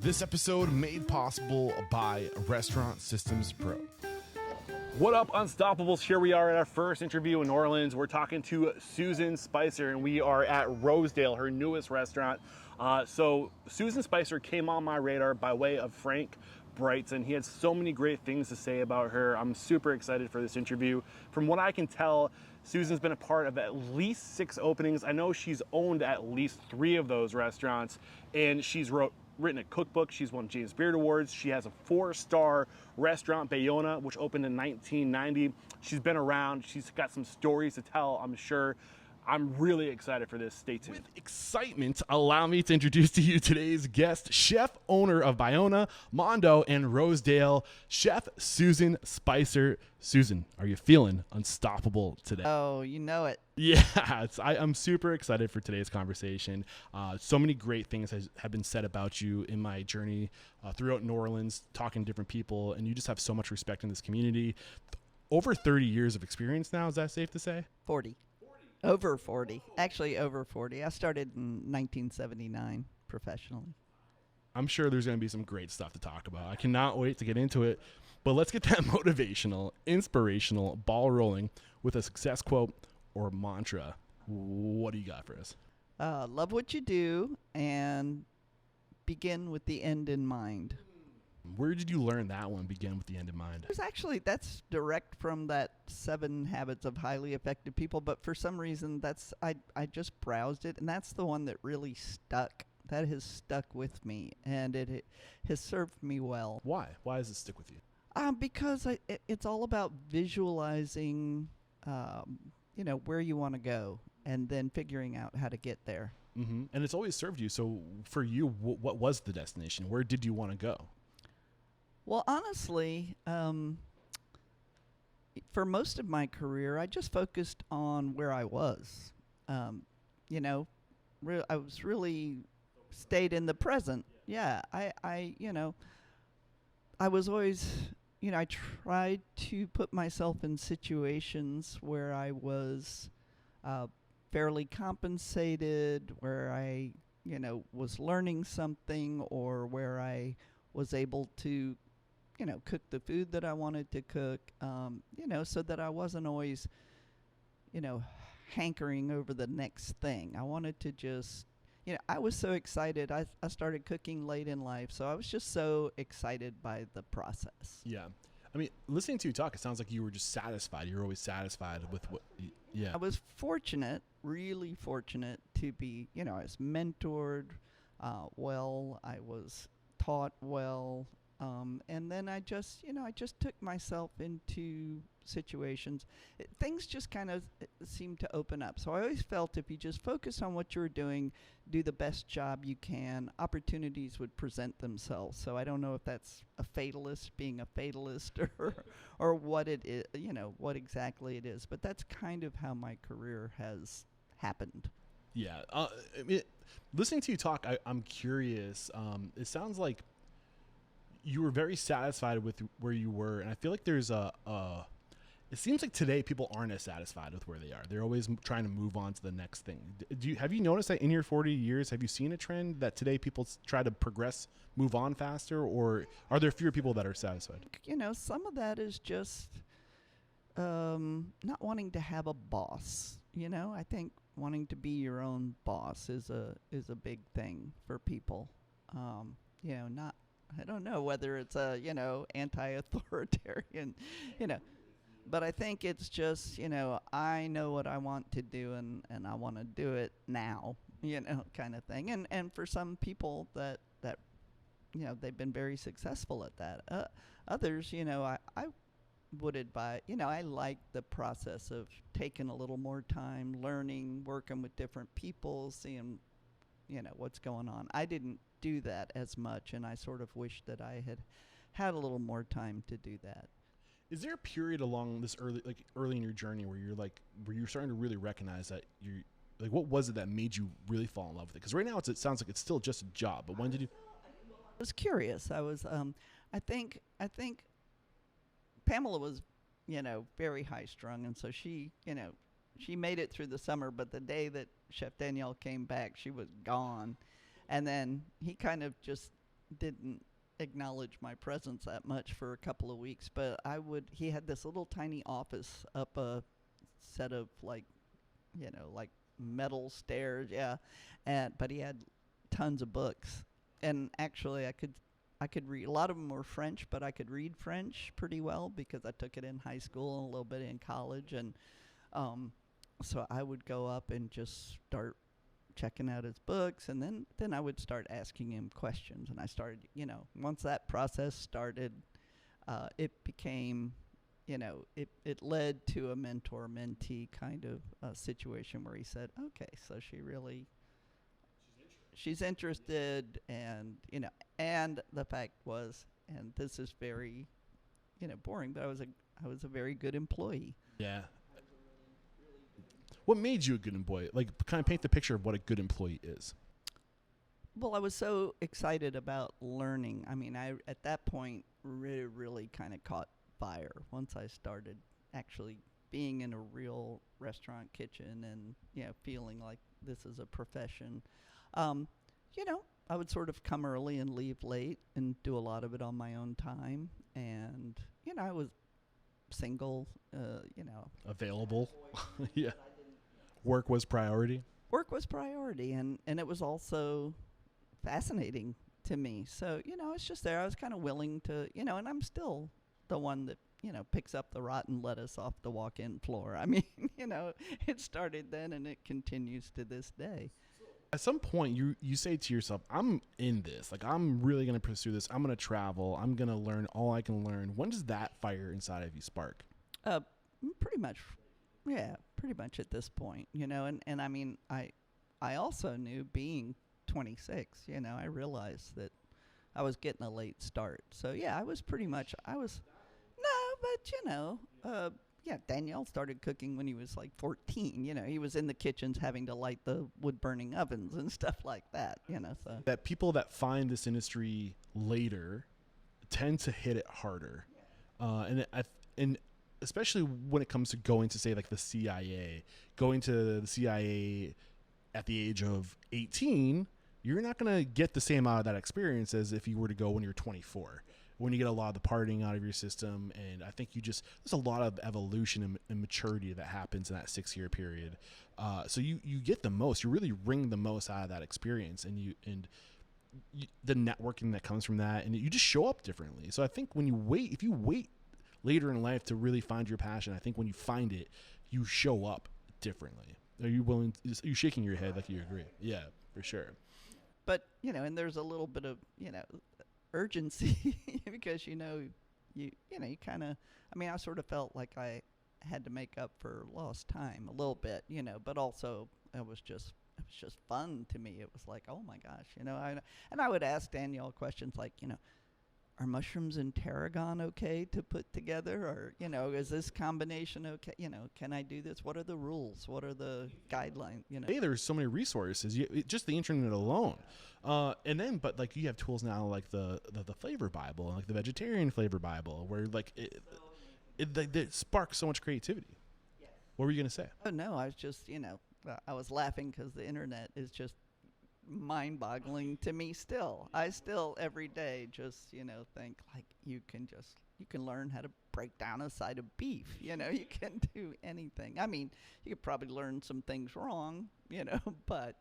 This episode made possible by Restaurant Systems Pro. What up, Unstoppables? Here we are at our first interview in New Orleans. We're talking to Susan Spicer, and we are at Rosedale, her newest restaurant. So Susan Spicer came on my radar by way of Frank Brightson. He had so many great things to say about her. I'm super excited for this interview. From what I can tell, Susan's been a part of at least 6 openings. I know she's owned at least 3 of those restaurants, and she's written a cookbook. She's won James Beard Awards. She has a 4-star restaurant, Bayona, which opened in 1990. She's been around. She's got some stories to tell, I'm sure. I'm really excited for this. Stay tuned. With excitement, allow me to introduce to you today's guest, chef, owner of Bayona, Mondo, and Rosedale, Chef Susan Spicer. Susan, are you feeling unstoppable today? Oh, you know it. Yeah, I'm super excited for today's conversation. So many great things have been said about you in my journey throughout New Orleans, talking to different people, and you just have so much respect in this community. Over 30 years of experience now, is that safe to say? 40. Over 40. Actually, over 40. I started in 1979 professionally. I'm sure there's going to be some great stuff to talk about. I cannot wait to get into it. But let's get that motivational, inspirational ball rolling with a success quote or mantra. What do you got for us? Love what you do and begin with the end in mind. Where did you learn that one, begin with the end in mind? That's direct from that 7 Habits of Highly Effective People, but for some reason I just browsed it, and that's the one that really stuck. That has stuck with me, and it has served me well. Why? Why does it stick with you? Because it's all about visualizing, where you want to go, and then figuring out how to get there. Mm-hmm. And it's always served you. So for you, what was the destination? Where did you want to go? Well, honestly, for most of my career, I just focused on where I was. I was really stayed in the present. Yeah, I was always, I tried to put myself in situations where I was fairly compensated, where I, was learning something, or where I was able to cook the food that I wanted to cook, so that I wasn't always, hankering over the next thing. I wanted to just, I was so excited. I started cooking late in life, so I was just so excited by the process. Yeah. I mean, listening to you talk, it sounds like you were just satisfied. You were always satisfied with what, yeah. I was fortunate, really fortunate to be, I was mentored well, I was taught well. And then I just took myself into situations. Things just kind of seemed to open up. So I always felt if you just focus on what you're doing, do the best job you can, opportunities would present themselves. So I don't know if that's being a fatalist, or what it is, what exactly it is. But that's kind of how my career has happened. Yeah. Listening to you talk, I'm curious. It sounds like you were very satisfied with where you were, and I feel like there's it seems like today people aren't as satisfied with where they are. They're always trying to move on to the next thing. Have you noticed that in your 40 years, have you seen a trend that today people try to progress, move on faster, or are there fewer people that are satisfied? Some of that is just not wanting to have a boss. I think wanting to be your own boss is a big thing for people. Not. I don't know whether it's a, anti-authoritarian, but I think it's just, I know what I want to do and I want to do it now, kind of thing. And for some people that they've been very successful at that. Others, I would advise, I like the process of taking a little more time, learning, working with different people, seeing, what's going on. I didn't do that as much, and I sort of wish that I had a little more time to do that. Is there a period along this early in your journey where you're starting to really recognize that you're like, what was it that made you really fall in love with it? Because right now it sounds like it's still just a job, but when did you? I was curious. I was, I think Pamela was, very high strung, and so she made it through the summer, but the day that Chef Danielle came back, she was gone. And then he kind of just didn't acknowledge my presence that much for a couple of weeks, but he had this little tiny office up a set of like, like metal stairs, yeah, but he had tons of books, and actually I could read. A lot of them were French, but I could read French pretty well because I took it in high school and a little bit in college, and so I would go up and just start checking out his books, and then I would start asking him questions, and I started, once that process started, it became, it led to a mentor-mentee kind of situation where he said, okay, so she's interested, and, and the fact was, and this is very, boring, but I was a very good employee. Yeah. What made you a good employee? Like, kind of paint the picture of what a good employee is. Well, I was so excited about learning. I mean, I at that point really kind of caught fire once I started actually being in a real restaurant kitchen and, feeling like this is a profession. I would sort of come early and leave late and do a lot of it on my own time. And, I was single, Available. Yeah. Work was priority. Work was priority, and it was also fascinating to me. So, I was just there. I was kind of willing to, and I'm still the one that, picks up the rotten lettuce off the walk-in floor. I mean, it started then and it continues to this day. At some point, you say to yourself, I'm in this. Like, I'm really going to pursue this. I'm going to travel. I'm going to learn all I can learn. When does that fire inside of you spark? Pretty much. Yeah, pretty much at this point, and I mean, I also knew being 26, I realized that I was getting a late start. So, yeah, I was, Danielle started cooking when he was like 14, he was in the kitchens having to light the wood-burning ovens and stuff like that, so. That people that find this industry later tend to hit it harder. And especially when it comes to going to, say, like the CIA, at the age of 18, you're not going to get the same out of that experience as if you were to go when you're 24, when you get a lot of the partying out of your system. And I think there's a lot of evolution and maturity that happens in that 6-year period. So you get the most, you really wring the most out of that experience, and the networking that comes from that, and you just show up differently. So I think if you wait later in life to really find your passion, I think when you find it, you show up differently. Are you shaking your head like you agree? Yeah, for sure. But, and there's a little bit of, urgency because, you kind of, I sort of felt like I had to make up for lost time a little bit, but also it was just fun to me. It was like, oh my gosh, and I would ask Danielle questions like, are mushrooms and tarragon okay to put together? Or, is this combination okay? Can I do this? What are the rules? What are the guidelines? Hey, there's so many resources, just the internet alone. And then, but like you have tools now like the flavor Bible, like the vegetarian flavor Bible, where like it sparks so much creativity. Yes. What were you going to say? Oh, no, I was just, I was laughing because the internet is just mind-boggling to me still. I still every day just think like you can learn how to break down a side of beef. You can do anything. I mean, you could probably learn some things wrong, but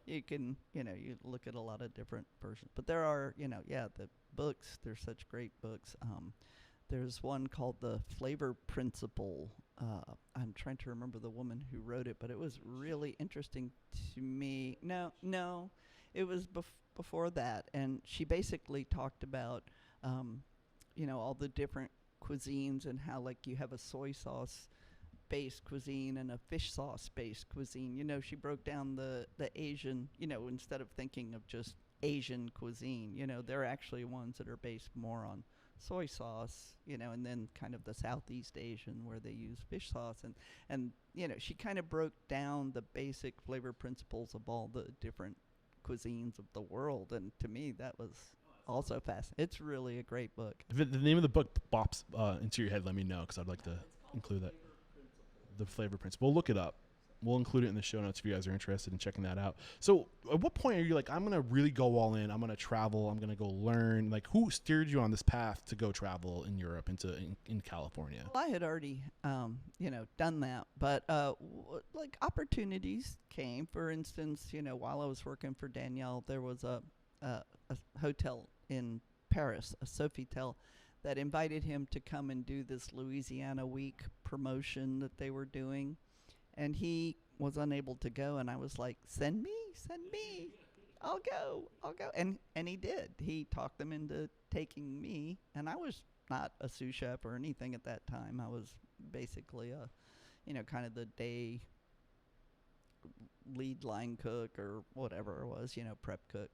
you can you look at a lot of different versions. But there are the books, there's such great books. There's one called The Flavor Principle. I'm trying to remember the woman who wrote it, but it was really interesting to me. No, it was before that. And she basically talked about, all the different cuisines and how, like, you have a soy sauce-based cuisine and a fish sauce-based cuisine. She broke down the Asian, instead of thinking of just Asian cuisine, there are actually ones that are based more on soy sauce, and then kind of the Southeast Asian where they use fish sauce, and she kind of broke down the basic flavor principles of all the different cuisines of the world, and to me that was also fascinating. It's really a great book. If the name of the book pops into your head, let me know, because I'd like to include that. The Flavor Principle. We'll look it up. We'll include it in the show notes if you guys are interested in checking that out. So at what point are you like, I'm going to really go all in. I'm going to travel. I'm going to go learn. Like, who steered you on this path to go travel in Europe in California? Well, I had already, done that. But, like, opportunities came. For instance, while I was working for Danielle, there was a hotel in Paris, a Sofitel, that invited him to come and do this Louisiana Week promotion that they were doing. And he was unable to go, and I was like, send me, I'll go. And he did. He talked them into taking me, and I was not a sous chef or anything at that time. I was basically kind of the day lead line cook or whatever it was, prep cook.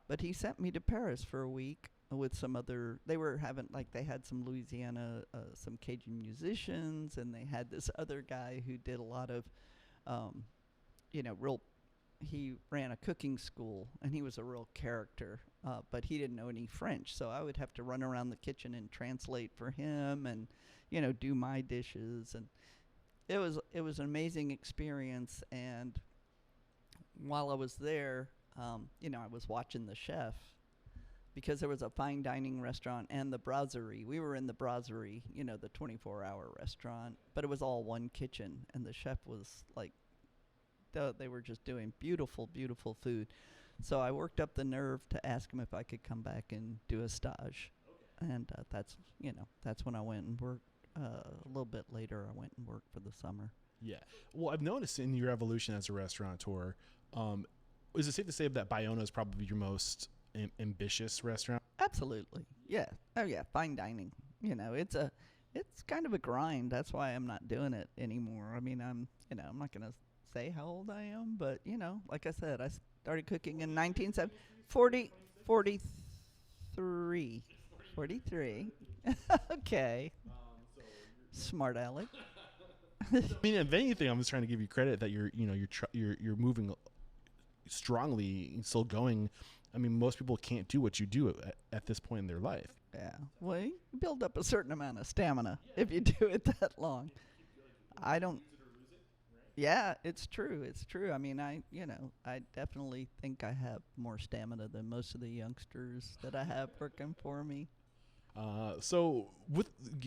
But he sent me to Paris for a week with some other, they had some Louisiana, some Cajun musicians, and they had this other guy who did a lot of, he ran a cooking school, and he was a real character, but he didn't know any French, so I would have to run around the kitchen and translate for him and, do my dishes, and it was an amazing experience. And while I was there, I was watching the chef, because there was a fine dining restaurant and the brasserie. We were in the brasserie, the 24-hour restaurant, but it was all one kitchen, and the chef was like, they were just doing beautiful, beautiful food. So I worked up the nerve to ask him if I could come back and do a stage. Okay. And that's when I went and worked. A little bit later, I went and worked for the summer. Yeah. Well, I've noticed in your evolution as a restaurateur, is it safe to say that Bayona is probably your most ambitious restaurant? Absolutely. Yeah. Oh yeah. Fine dining. It's kind of a grind. That's why I'm not doing it anymore. I mean, I'm not going to say how old I am, but like I said, I started cooking in 1943. Okay. Smart Alec. I mean, if anything, I'm just trying to give you credit that you're moving strongly and still going. I mean, most people can't do what you do at this point in their life. Yeah. Well, you build up a certain amount of stamina if you do it that long. I don't. Yeah, it's true. It's true. I mean, I definitely think I have more stamina than most of the youngsters that I have working for me. So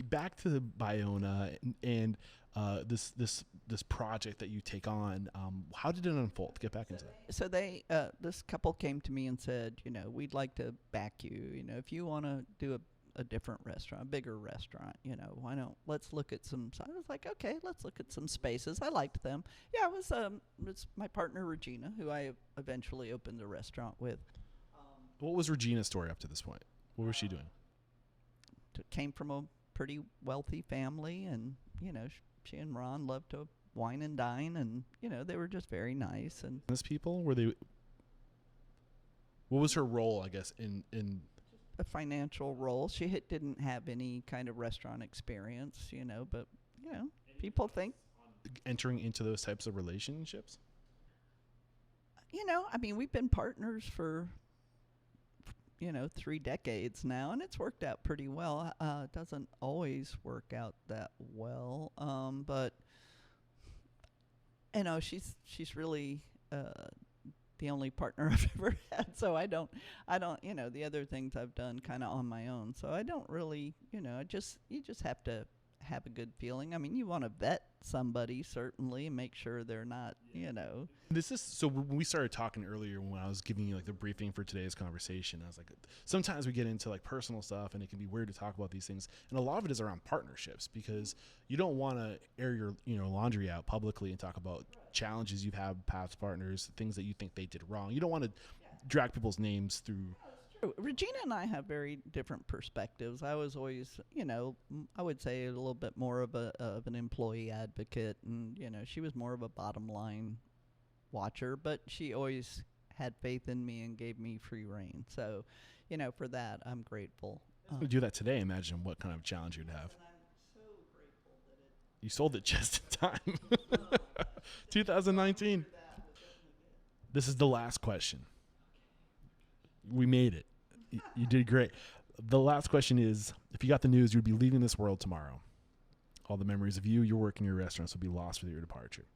back to Bayona and this project that you take on, how did it unfold? Get back into that. So this couple came to me and said, we'd like to back you. If you want to do a different restaurant, a bigger restaurant, why don't let's look at some. So I was like, okay, let's look at some spaces. I liked them. Yeah, it was my partner Regina, who I eventually opened a restaurant with. What was Regina's story up to this point? What was she doing? Came from a pretty wealthy family, and she and Ron loved to wine and dine, and they were just very nice. And these people, were they? What was her role, I guess, in a financial role? She didn't have any kind of restaurant experience, but people think entering into those types of relationships. I mean, we've been partners for 3 decades now, and it's worked out pretty well. It doesn't always work out that well, but she's really the only partner I've ever had. So I don't the other things I've done kind of on my own. So I don't really you just have to have a good feeling. I mean, you want to vet somebody, certainly, and make sure they're not, This is, so when we started talking earlier, when I was giving you like the briefing for today's conversation, I was like, sometimes we get into like personal stuff and it can be weird to talk about these things. And a lot of it is around partnerships, because you don't want to air your, laundry out publicly and talk about challenges you've had with past partners, things that you think they did wrong. You don't want to drag people's names through. Regina and I have very different perspectives. I was always, I would say a little bit more of an employee advocate, and she was more of a bottom line watcher. But she always had faith in me and gave me free reign. So, for that, I'm grateful. If you do that today, imagine what kind of challenge you'd have. I'm so grateful that you sold it just in time. 2019. This is the last question. We made it. You did great. The last question is, if you got the news you'd be leaving this world tomorrow, all the memories of you, your work, and your restaurants would be lost with your departure.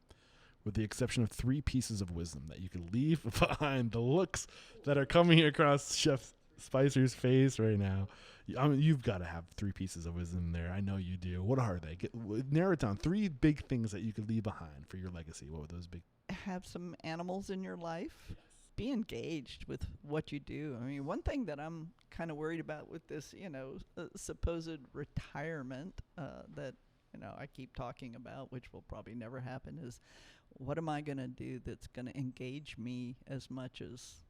with the exception of 3 pieces of wisdom that you could leave behind. The looks that are coming across Chef Spicer's face right now. I mean, you've got to have 3 pieces of wisdom there. I know you do. What are they? Narrow it down. 3 big things that you could leave behind for your legacy. What would those be? Have some animals in your life. Be engaged with what you do. I mean, one thing that I'm kind of worried about with this, supposed retirement that, I keep talking about, which will probably never happen, is what am I going to do that's going to engage me as much as,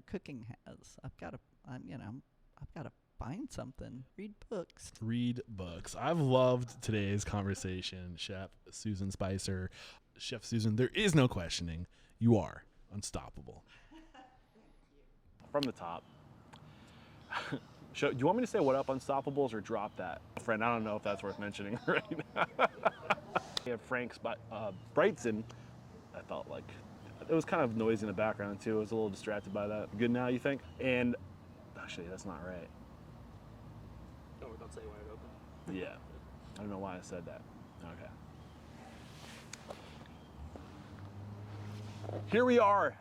cooking has? I've got to find something. Read books. Read books. I've loved today's conversation, Chef Susan Spicer. Chef Susan, there is no questioning. You are unstoppable. From the top. Do you want me to say what up, Unstoppables, or drop that? Friend, I don't know if that's worth mentioning right now. We have Frank Brightson. I felt like it was kind of noisy in the background too. I was a little distracted by that. Good now, you think? And actually, that's not right. No, don't say wide open. Yeah. I don't know why I said that. Okay. Here we are